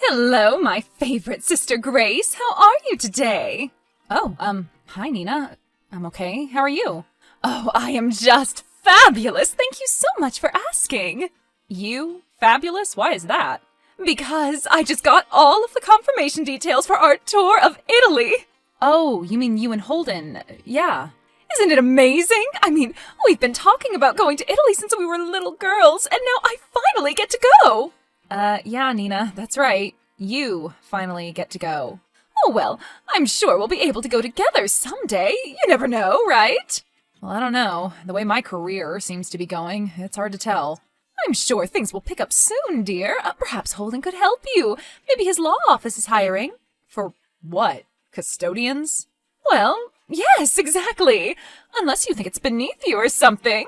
Hello, my favorite sister Grace. How are you today? Oh, hi Nina. I'm okay. How are you? Oh, I am just fabulous. Thank you so much for asking. You? Fabulous? Why is that? Because I just got all of the confirmation details for our tour of Italy. Oh, you mean you and Holden? Yeah. Isn't it amazing? I mean, we've been talking about going to Italy since we were little girls, and now I finally get to go. Yeah, Nina, that's right. You finally get to go. Oh, well, I'm sure we'll be able to go together someday. You never know, right? Well, I don't know. The way my career seems to be going, it's hard to tell. I'm sure things will pick up soon, dear. Perhaps Holden could help you. Maybe his law office is hiring. For what? Custodians? Well, yes, exactly. Unless you think it's beneath you or something.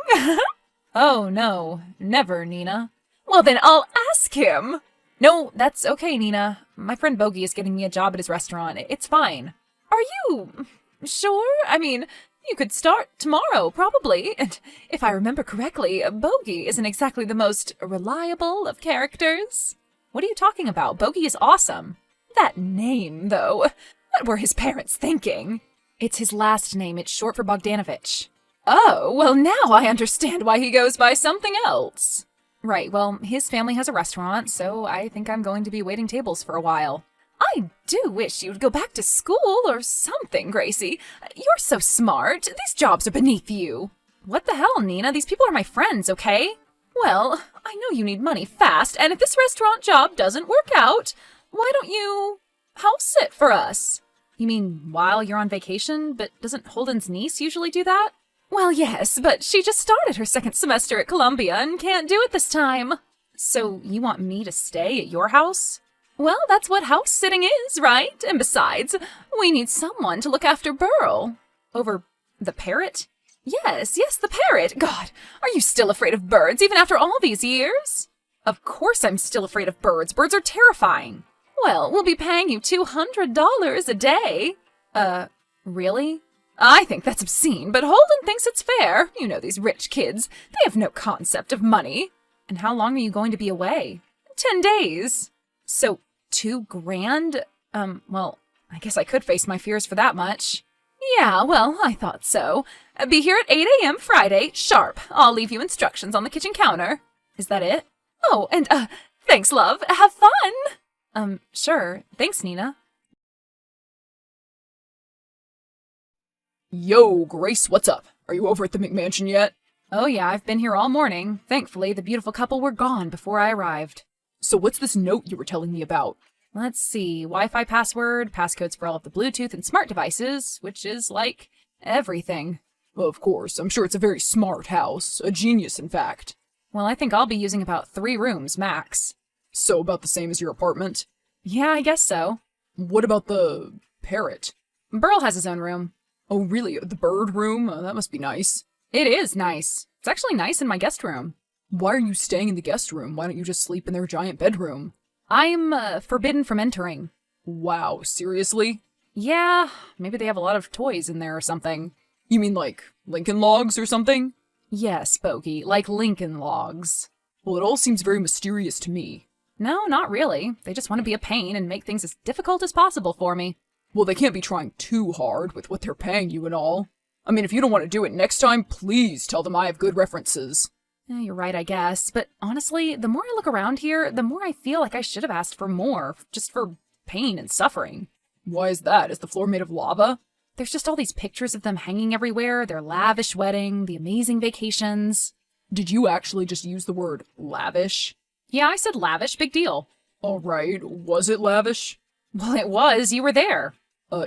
Oh, no. Never, Nina. Well, then I'll ask him. No, that's okay, Nina. My friend Bogey is getting me a job at his restaurant. It's fine. Are you sure? I mean, you could start tomorrow, probably. And if I remember correctly, Bogey isn't exactly the most reliable of characters. What are you talking about? Bogey is awesome. That name, though. What were his parents thinking? It's his last name. It's short for Bogdanovich. Oh, well, now I understand why he goes by something else. Right, well, his family has a restaurant, so I think I'm going to be waiting tables for a while. I do wish you'd go back to school or something, Gracie. You're so smart. These jobs are beneath you. What the hell, Nina? These people are my friends, okay? Well, I know you need money fast, and if this restaurant job doesn't work out, why don't you house sit for us? You mean while you're on vacation? But doesn't Holden's niece usually do that? Well, yes, but she just started her second semester at Columbia and can't do it this time. So you want me to stay at your house? Well, that's what house sitting is, right? And besides, we need someone to look after Burl. Over the parrot? Yes, the parrot. God, are you still afraid of birds even after all these years? Of course I'm still afraid of birds. Birds are terrifying. Well, we'll be paying you $200 a day. Really? I think that's obscene, but Holden thinks it's fair. You know these rich kids. They have no concept of money. And how long are you going to be away? 10 days. So, $2,000? Well, I guess I could face my fears for that much. Yeah, well, I thought so. Be here at 8 a.m. Friday, sharp. I'll leave you instructions on the kitchen counter. Is that it? Oh, and, thanks, love. Have fun. Sure. Thanks, Nina. Yo, Grace, what's up? Are you over at the McMansion yet? Oh yeah, I've been here all morning. Thankfully, the beautiful couple were gone before I arrived. So what's this note you were telling me about? Let's see, Wi-Fi password, passcodes for all of the Bluetooth and smart devices, which is, like, everything. Of course, I'm sure it's a very smart house. A genius, in fact. Well, I think I'll be using about 3 rooms, max. So about the same as your apartment? Yeah, I guess so. What about the parrot? Burl has his own room. Oh, really? The bird room? That must be nice. It is nice. It's actually nice in my guest room. Why are you staying in the guest room? Why don't you just sleep in their giant bedroom? I'm, forbidden from entering. Wow, seriously? Yeah, maybe they have a lot of toys in there or something. You mean like Lincoln Logs or something? Yes, Bogey, like Lincoln Logs. Well, it all seems very mysterious to me. No, not really. They just want to be a pain and make things as difficult as possible for me. Well, they can't be trying too hard with what they're paying you and all. I mean, if you don't want to do it next time, please tell them I have good references. You're right, I guess. But honestly, the more I look around here, the more I feel like I should have asked for more, just for pain and suffering. Why is that? Is the floor made of lava? There's just all these pictures of them hanging everywhere, their lavish wedding, the amazing vacations. Did you actually just use the word lavish? Yeah, I said lavish, big deal. All right, was it lavish? Well, it was. You were there.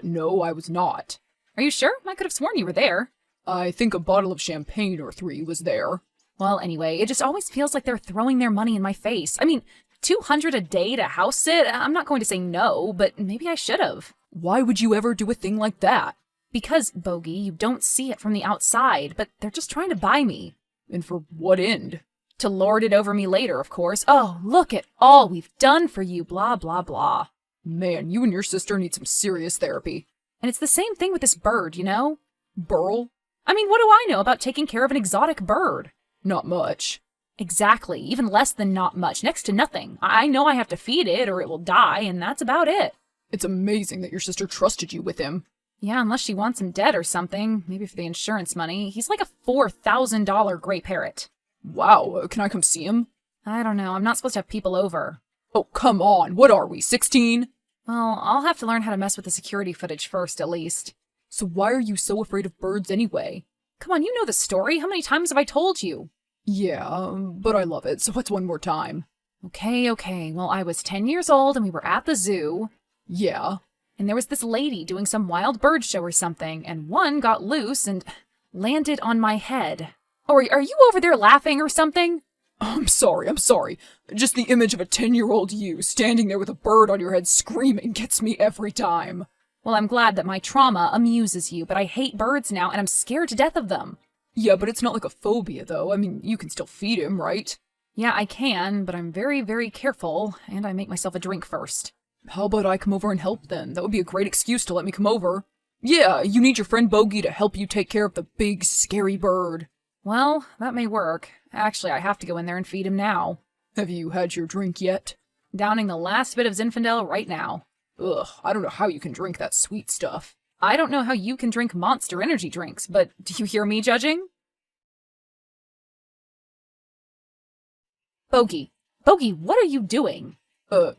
No, I was not. Are you sure? I could have sworn you were there. I think a bottle of champagne or 3 was there. Well, anyway, it just always feels like they're throwing their money in my face. I mean, $200 a day to house sit? I'm not going to say no, but maybe I should have. Why would you ever do a thing like that? Because, Bogey, you don't see it from the outside, but they're just trying to buy me. And for what end? To lord it over me later, of course. Oh, look at all we've done for you, blah, blah, blah. Man, you and your sister need some serious therapy. And it's the same thing with this bird, you know? Burl? I mean, what do I know about taking care of an exotic bird? Not much. Exactly, even less than not much, next to nothing. I know I have to feed it or it will die, and that's about it. It's amazing that your sister trusted you with him. Yeah, unless she wants him dead or something, maybe for the insurance money. He's like a $4,000 gray parrot. Wow, can I come see him? I don't know, I'm not supposed to have people over. Oh, come on, what are we, 16? Well, I'll have to learn how to mess with the security footage first, at least. So why are you so afraid of birds anyway? Come on, you know the story. How many times have I told you? Yeah, but I love it, so what's one more time? Okay. Well, I was 10 years old and we were at the zoo. Yeah. And there was this lady doing some wild bird show or something, and one got loose and landed on my head. Oh, are you over there laughing or something? I'm sorry. Just the image of a 10-year-old you standing there with a bird on your head screaming gets me every time. Well, I'm glad that my trauma amuses you, but I hate birds now and I'm scared to death of them. Yeah, but it's not like a phobia, though. I mean, you can still feed him, right? Yeah, I can, but I'm very, very careful, and I make myself a drink first. How about I come over and help then? That would be a great excuse to let me come over. Yeah, you need your friend Bogey to help you take care of the big, scary bird. Well, that may work. Actually, I have to go in there and feed him now. Have you had your drink yet? Downing the last bit of Zinfandel right now. Ugh, I don't know how you can drink that sweet stuff. I don't know how you can drink Monster energy drinks, but do you hear me judging? Bogey, what are you doing?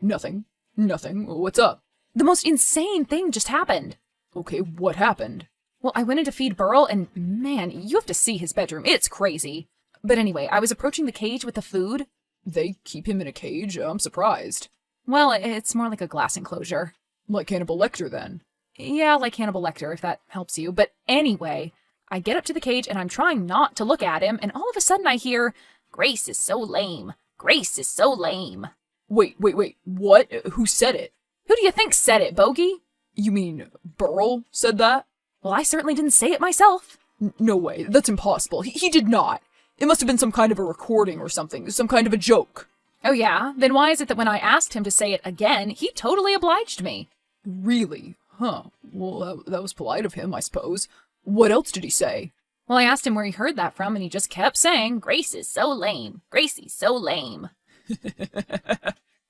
Nothing. What's up? The most insane thing just happened. Okay, what happened? Well, I went in to feed Burl, and man, you have to see his bedroom. It's crazy. But anyway, I was approaching the cage with the food. They keep him in a cage? I'm surprised. Well, it's more like a glass enclosure. Like Hannibal Lecter, then? Yeah, like Hannibal Lecter, if that helps you. But anyway, I get up to the cage, and I'm trying not to look at him, and all of a sudden I hear, "Grace is so lame. Grace is so lame." Wait, what? Who said it? Who do you think said it, Bogey? You mean Burl said that? Well, I certainly didn't say it myself. No way, that's impossible. He did not. It must have been some kind of a recording or something, some kind of a joke. Oh yeah? Then why is it that when I asked him to say it again, he totally obliged me? Really? Huh. Well, that was polite of him, I suppose. What else did he say? Well, I asked him where he heard that from, and he just kept saying, "Grace is so lame. Gracie's so lame."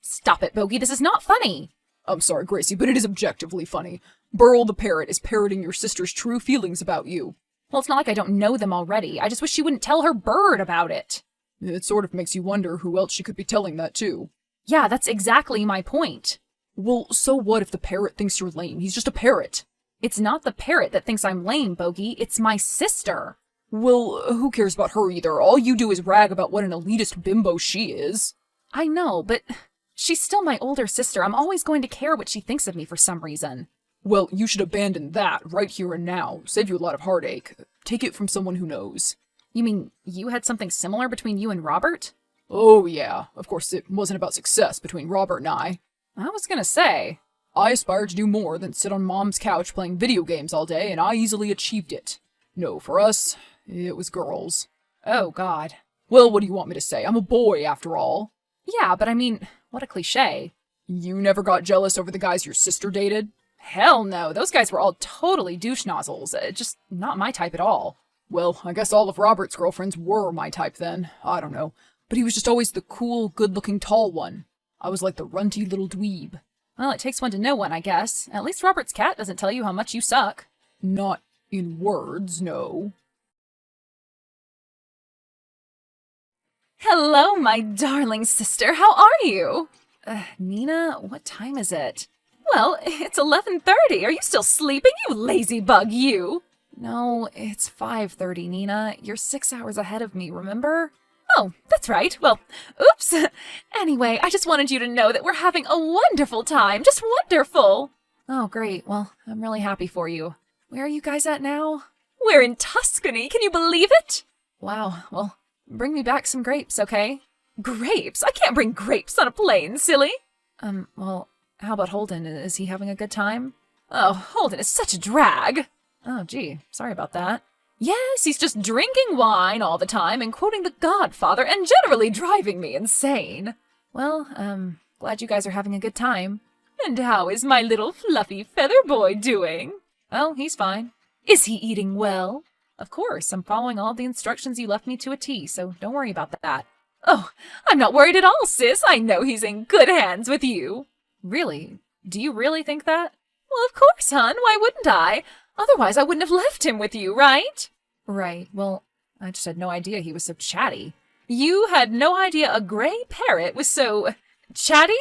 Stop it, Bogey. This is not funny. I'm sorry, Gracie, but it is objectively funny. Burl the parrot is parroting your sister's true feelings about you. Well, it's not like I don't know them already. I just wish she wouldn't tell her bird about it. It sort of makes you wonder who else she could be telling that to. Yeah, that's exactly my point. Well, so what if the parrot thinks you're lame? He's just a parrot. It's not the parrot that thinks I'm lame, Bogey. It's my sister. Well, who cares about her either? All you do is rag about what an elitist bimbo she is. I know, but she's still my older sister. I'm always going to care what she thinks of me for some reason. Well, you should abandon that right here and now. Save you a lot of heartache. Take it from someone who knows. You mean you had something similar between you and Robert? Oh, yeah. Of course, it wasn't about success between Robert and I. I was gonna say. I aspired to do more than sit on Mom's couch playing video games all day, and I easily achieved it. No, for us, it was girls. Oh, God. Well, what do you want me to say? I'm a boy, after all. Yeah, but I mean, what a cliche. You never got jealous over the guys your sister dated? Hell no, those guys were all totally douche nozzles. Just not my type at all. Well, I guess all of Robert's girlfriends were my type then. I don't know. But he was just always the cool, good-looking tall one. I was like the runty little dweeb. Well, it takes one to know one, I guess. At least Robert's cat doesn't tell you how much you suck. Not in words, no. Hello, my darling sister. How are you? Nina, what time is it? Well, it's 11:30. Are you still sleeping, you lazy bug, you? No, it's 5:30, Nina. You're 6 hours ahead of me, remember? Oh, that's right. Well, oops. Anyway, I just wanted you to know that we're having a wonderful time. Just wonderful. Oh, great. Well, I'm really happy for you. Where are you guys at now? We're in Tuscany. Can you believe it? Wow. Well, bring me back some grapes, okay? Grapes? I can't bring grapes on a plane, silly. Well, how about Holden? Is he having a good time? Oh, Holden is such a drag. Oh, gee. Sorry about that. Yes, he's just drinking wine all the time and quoting The Godfather and generally driving me insane. Well, glad you guys are having a good time. And how is my little fluffy feather boy doing? Oh, he's fine. Is he eating well? Of course, I'm following all the instructions you left me to a T, so don't worry about that. Oh, I'm not worried at all, sis. I know he's in good hands with you. Really? Do you really think that? Well, of course, hon. Why wouldn't I? Otherwise, I wouldn't have left him with you, right? Right. Well, I just had no idea he was so chatty. You had no idea a gray parrot was so chatty?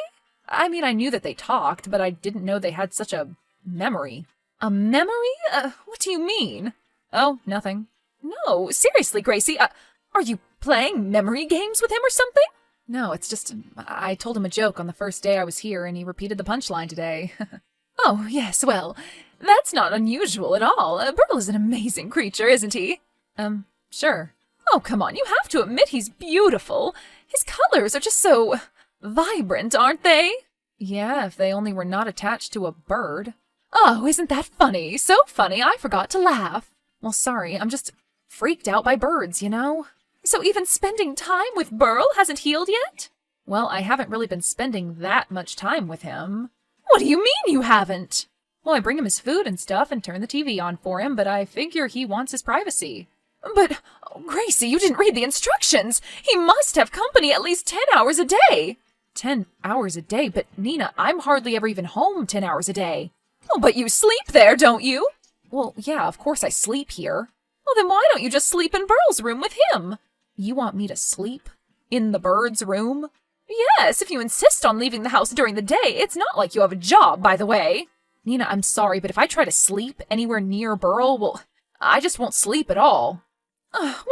I mean, I knew that they talked, but I didn't know they had such a memory. A memory? What do you mean? Oh, nothing. No, seriously, Gracie, are you playing memory games with him or something? No, it's just, I told him a joke on the first day I was here, and he repeated the punchline today. Oh, yes, well, that's not unusual at all. Burl is an amazing creature, isn't he? Sure. Oh, come on, you have to admit he's beautiful. His colors are just so vibrant, aren't they? Yeah, if they only were not attached to a bird. Oh, isn't that funny? So funny, I forgot to laugh. Well, sorry, I'm just freaked out by birds, you know? So even spending time with Burl hasn't healed yet? Well, I haven't really been spending that much time with him. What do you mean you haven't? Well, I bring him his food and stuff and turn the TV on for him, but I figure he wants his privacy. But, Gracie, you didn't read the instructions. He must have company at least 10 hours a day. 10 hours a day? But, Nina, I'm hardly ever even home 10 hours a day. Oh, but you sleep there, don't you? Well, yeah, of course I sleep here. Well, then why don't you just sleep in Burl's room with him? You want me to sleep in the bird's room? Yes, if you insist on leaving the house during the day. It's not like you have a job, by the way. Nina, I'm sorry, but if I try to sleep anywhere near Burl, well, I just won't sleep at all.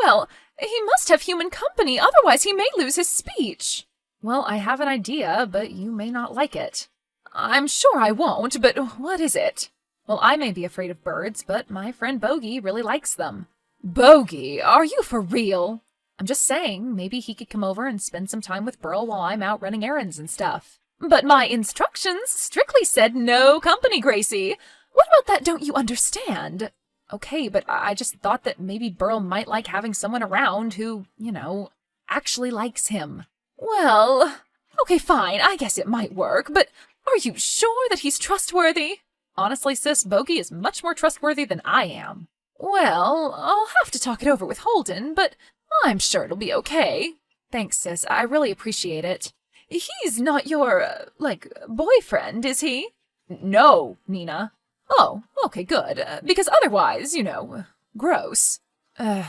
Well, he must have human company, otherwise he may lose his speech. Well, I have an idea, but you may not like it. I'm sure I won't, but what is it? Well, I may be afraid of birds, but my friend Bogey really likes them. Bogey? Are you for real? I'm just saying, maybe he could come over and spend some time with Burl while I'm out running errands and stuff. But my instructions strictly said no company, Gracie. What about that don't you understand? Okay, but I just thought that maybe Burl might like having someone around who, you know, actually likes him. Well, okay, fine, I guess it might work, but are you sure that he's trustworthy? Honestly, sis, Bogey is much more trustworthy than I am. Well, I'll have to talk it over with Holden, but I'm sure it'll be okay. Thanks, sis, I really appreciate it. He's not your, boyfriend, is he? No, Nina. Oh, okay, good, because otherwise, you know, gross. Hey,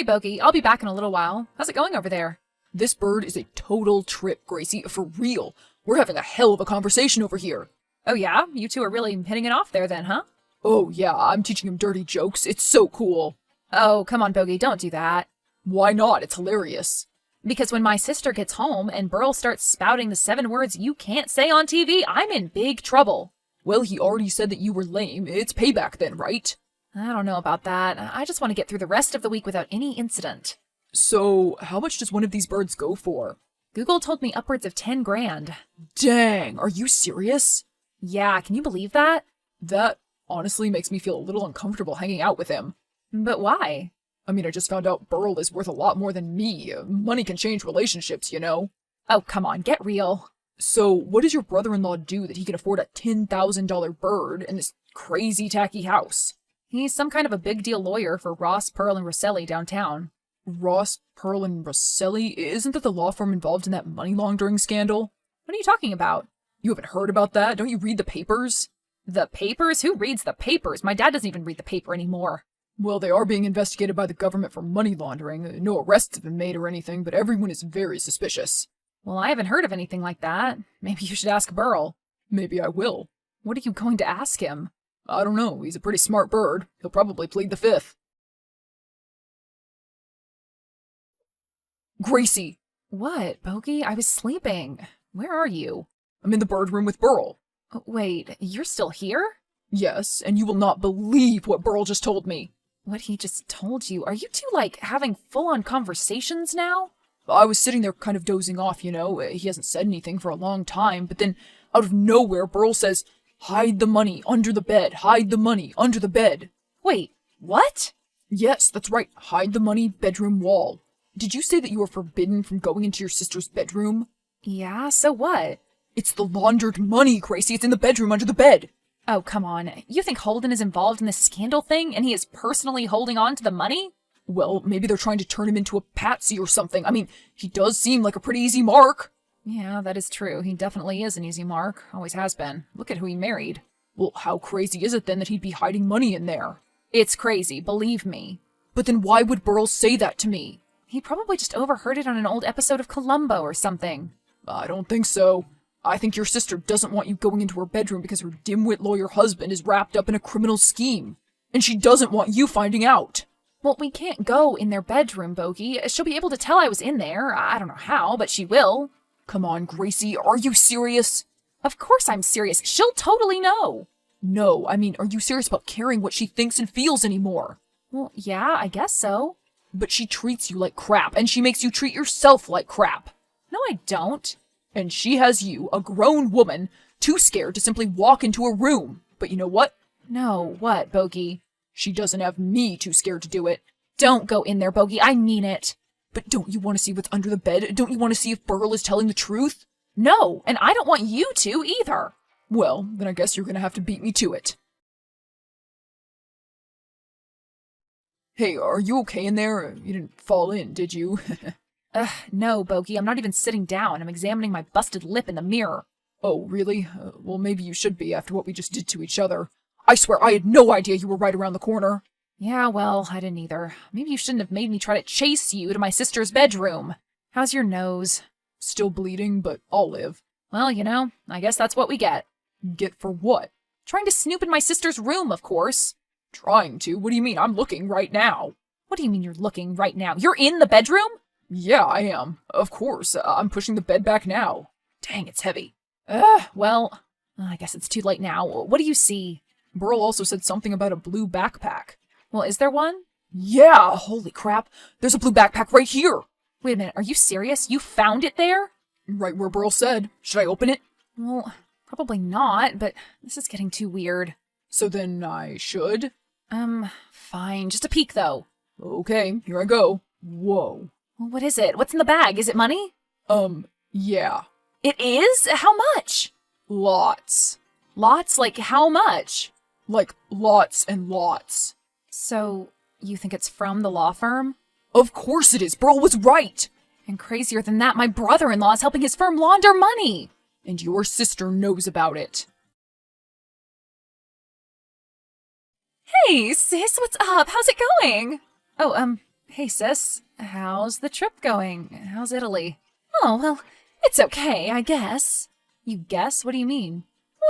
Bogey, I'll be back in a little while. How's it going over there? This bird is a total trip, Gracie, for real. We're having a hell of a conversation over here. Oh yeah? You two are really hitting it off there then, huh? Oh yeah, I'm teaching him dirty jokes. It's so cool. Oh, come on, Bogey, don't do that. Why not? It's hilarious. Because when my sister gets home and Burl starts spouting the 7 words you can't say on TV, I'm in big trouble. Well, he already said that you were lame. It's payback then, right? I don't know about that. I just want to get through the rest of the week without any incident. So, how much does one of these birds go for? Google told me upwards of 10 grand. Dang, are you serious? Yeah, can you believe that? That honestly makes me feel a little uncomfortable hanging out with him. But why? I mean, I just found out Burl is worth a lot more than me. Money can change relationships, you know? Oh, come on, get real. So, what does your brother-in-law do that he can afford a $10,000 bird and this crazy tacky house? He's some kind of a big deal lawyer for Ross, Pearl, and Rosselli downtown. Ross, Pearl, and Rosselli? Isn't that the law firm involved in that money laundering scandal? What are you talking about? You haven't heard about that? Don't you read the papers? The papers? Who reads the papers? My dad doesn't even read the paper anymore. Well, they are being investigated by the government for money laundering. No arrests have been made or anything, but everyone is very suspicious. Well, I haven't heard of anything like that. Maybe you should ask Burl. Maybe I will. What are you going to ask him? I don't know. He's a pretty smart bird. He'll probably plead the fifth. Gracie! What, Bogey? I was sleeping. Where are you? I'm in the bird room with Burl. Wait, you're still here? Yes, and you will not believe what Burl just told me. What he just told you? Are you two, having full-on conversations now? I was sitting there kind of dozing off, you know. He hasn't said anything for a long time, but then, out of nowhere, Burl says, "Hide the money under the bed, hide the money under the bed." Wait, what? Yes, that's right, hide the money, bedroom wall. Did you say that you were forbidden from going into your sister's bedroom? Yeah, so what? It's the laundered money, Gracie. It's in the bedroom under the bed. Oh, come on. You think Holden is involved in this scandal thing and he is personally holding on to the money? Well, maybe they're trying to turn him into a patsy or something. I mean, he does seem like a pretty easy mark. Yeah, that is true. He definitely is an easy mark. Always has been. Look at who he married. Well, how crazy is it then that he'd be hiding money in there? It's crazy, believe me. But then why would Burl say that to me? He probably just overheard it on an old episode of Columbo or something. I don't think so. I think your sister doesn't want you going into her bedroom because her dimwit lawyer husband is wrapped up in a criminal scheme. And she doesn't want you finding out. Well, we can't go in their bedroom, Bogey. She'll be able to tell I was in there. I don't know how, but she will. Come on, Gracie, are you serious? Of course I'm serious. She'll totally know. No, I mean, are you serious about caring what she thinks and feels anymore? Well, yeah, I guess so. But she treats you like crap, and she makes you treat yourself like crap. No, I don't. And she has you, a grown woman, too scared to simply walk into a room. But you know what? No, what, Bogey? She doesn't have me too scared to do it. Don't go in there, Bogey. I mean it. But don't you want to see what's under the bed? Don't you want to see if Burl is telling the truth? No, and I don't want you to either. Well, then I guess you're gonna have to beat me to it. Hey, are you okay in there? You didn't fall in, did you? No, Bogey, I'm not even sitting down. I'm examining my busted lip in the mirror. Oh, really? Well, maybe you should be after what we just did to each other. I swear I had no idea you were right around the corner. Yeah, well, I didn't either. Maybe you shouldn't have made me try to chase you to my sister's bedroom. How's your nose? Still bleeding, but I'll live. Well, you know, I guess that's what we get. Get for what? Trying to snoop in my sister's room, of course. Trying to? What do you mean? I'm looking right now. What do you mean you're looking right now? You're in the bedroom? Yeah, I am. Of course. I'm pushing the bed back now. Dang, it's heavy. Well, I guess it's too late now. What do you see? Burl also said something about a blue backpack. Well, is there one? Yeah, holy crap. There's a blue backpack right here. Wait a minute, are you serious? You found it there? Right where Burl said. Should I open it? Well, probably not, but this is getting too weird. So then I should? Fine. Just a peek, though. Okay, here I go. Whoa. Well, what is it? What's in the bag? Is it money? Yeah. It is? How much? Lots. Lots? Like how much? Like lots and lots. So, you think it's from the law firm? Of course it is. Burl was right. And crazier than that, my brother-in-law is helping his firm launder money. And your sister knows about it. Hey, sis, what's up? How's it going? Oh, hey, sis. How's the trip going? How's Italy? Oh, well, it's okay, I guess. You guess? What do you mean?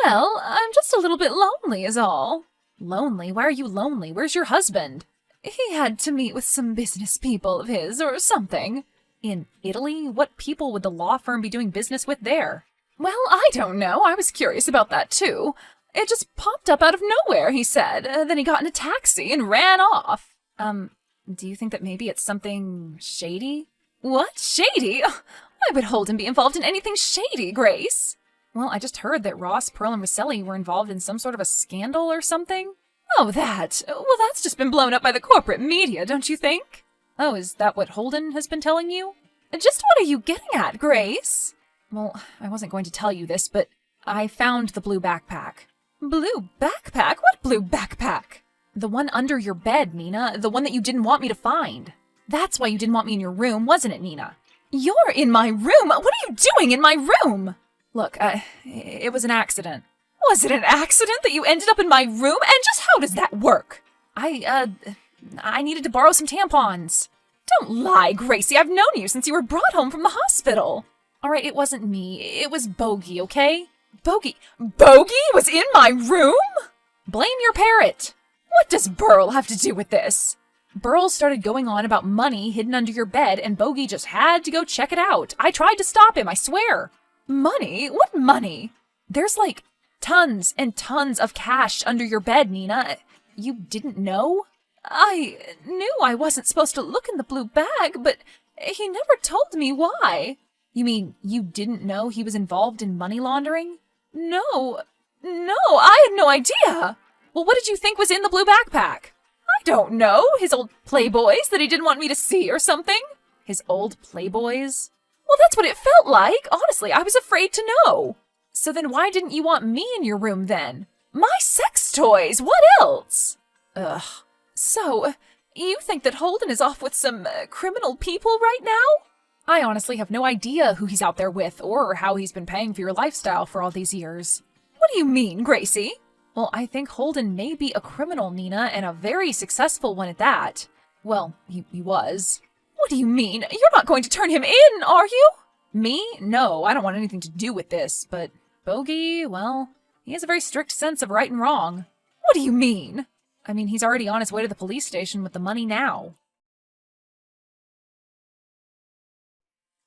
Well, I'm just a little bit lonely is all. Lonely? Why are you lonely? Where's your husband? He had to meet with some business people of his or something. In Italy? What people would the law firm be doing business with there? Well, I don't know. I was curious about that too. It just popped up out of nowhere, he said. Then he got in a taxi and ran off. Do you think that maybe it's something shady? What? Shady? Why would Holden be involved in anything shady, Grace? Well, I just heard that Ross, Pearl, and Roselli were involved in some sort of a scandal or something. Oh, that. Well, that's just been blown up by the corporate media, don't you think? Oh, is that what Holden has been telling you? Just what are you getting at, Grace? Well, I wasn't going to tell you this, but I found the blue backpack. Blue backpack? What blue backpack? The one under your bed, Nina. The one that you didn't want me to find. That's why you didn't want me in your room, wasn't it, Nina? You're in my room? What are you doing in my room? Look, it was an accident. Was it an accident that you ended up in my room? And just how does that work? I needed to borrow some tampons. Don't lie, Gracie. I've known you since you were brought home from the hospital. All right, it wasn't me. It was Bogey, okay? Bogey was in my room? Blame your parrot. What does Burl have to do with this? Burl started going on about money hidden under your bed, and Bogey just had to go check it out. I tried to stop him, I swear. Money? What money? There's like tons and tons of cash under your bed, Nina. You didn't know? I knew I wasn't supposed to look in the blue bag, but he never told me why. You mean you didn't know he was involved in money laundering? No, I had no idea. Well, what did you think was in the blue backpack? I don't know. His old Playboys that he didn't want me to see or something? His old Playboys? Well, that's what it felt like. Honestly, I was afraid to know. So then why didn't you want me in your room then? My sex toys! What else? Ugh. So, You think that Holden is off with some criminal people right now? I honestly have no idea who he's out there with or how he's been paying for your lifestyle for all these years. What do you mean, Gracie? Well, I think Holden may be a criminal, Nina, and a very successful one at that. Well, he was. What do you mean? You're not going to turn him in, are you? Me? No, I don't want anything to do with this, but Bogey, well, he has a very strict sense of right and wrong. What do you mean? I mean, he's already on his way to the police station with the money now.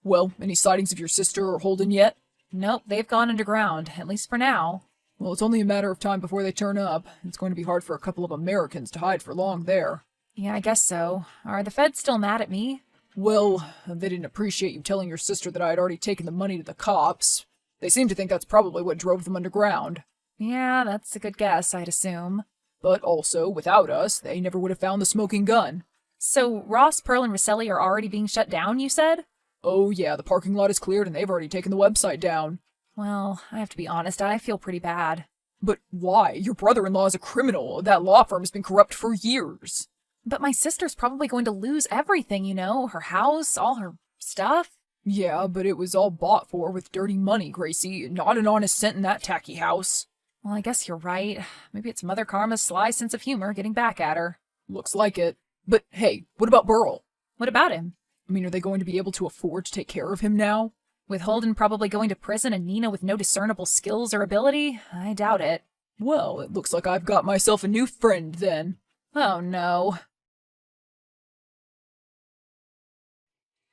Well, any sightings of your sister or Holden yet? Nope, they've gone underground, at least for now. Well, it's only a matter of time before they turn up. It's going to be hard for a couple of Americans to hide for long there. Yeah, I guess so. Are the feds still mad at me? Well, they didn't appreciate you telling your sister that I had already taken the money to the cops. They seem to think that's probably what drove them underground. Yeah, that's a good guess, I'd assume. But also, without us, they never would have found the smoking gun. So Ross, Pearl, and Rosselli are already being shut down, you said? Oh yeah, the parking lot is cleared and they've already taken the website down. Well, I have to be honest, I feel pretty bad. But why? Your brother-in-law is a criminal. That law firm has been corrupt for years. But my sister's probably going to lose everything, you know, her house, all her stuff. Yeah, but it was all bought for with dirty money, Gracie. Not an honest cent in that tacky house. Well, I guess you're right. Maybe it's Mother Karma's sly sense of humor getting back at her. Looks like it. But hey, what about Burl? What about him? I mean, are they going to be able to afford to take care of him now? With Holden probably going to prison and Nina with no discernible skills or ability? I doubt it. Well, it looks like I've got myself a new friend then. Oh no.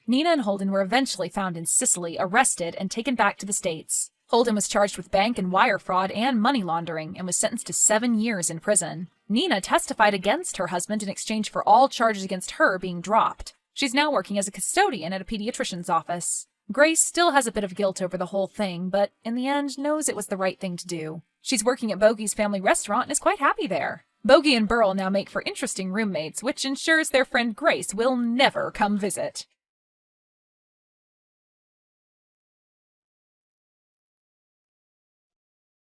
Nina and Holden were eventually found in Sicily, arrested, and taken back to the States. Holden was charged with bank and wire fraud and money laundering and was sentenced to 7 years in prison. Nina testified against her husband in exchange for all charges against her being dropped. She's now working as a custodian at a pediatrician's office. Grace still has a bit of guilt over the whole thing, but in the end knows it was the right thing to do. She's working at Bogey's family restaurant and is quite happy there. Bogey and Burl now make for interesting roommates, which ensures their friend Grace will never come visit.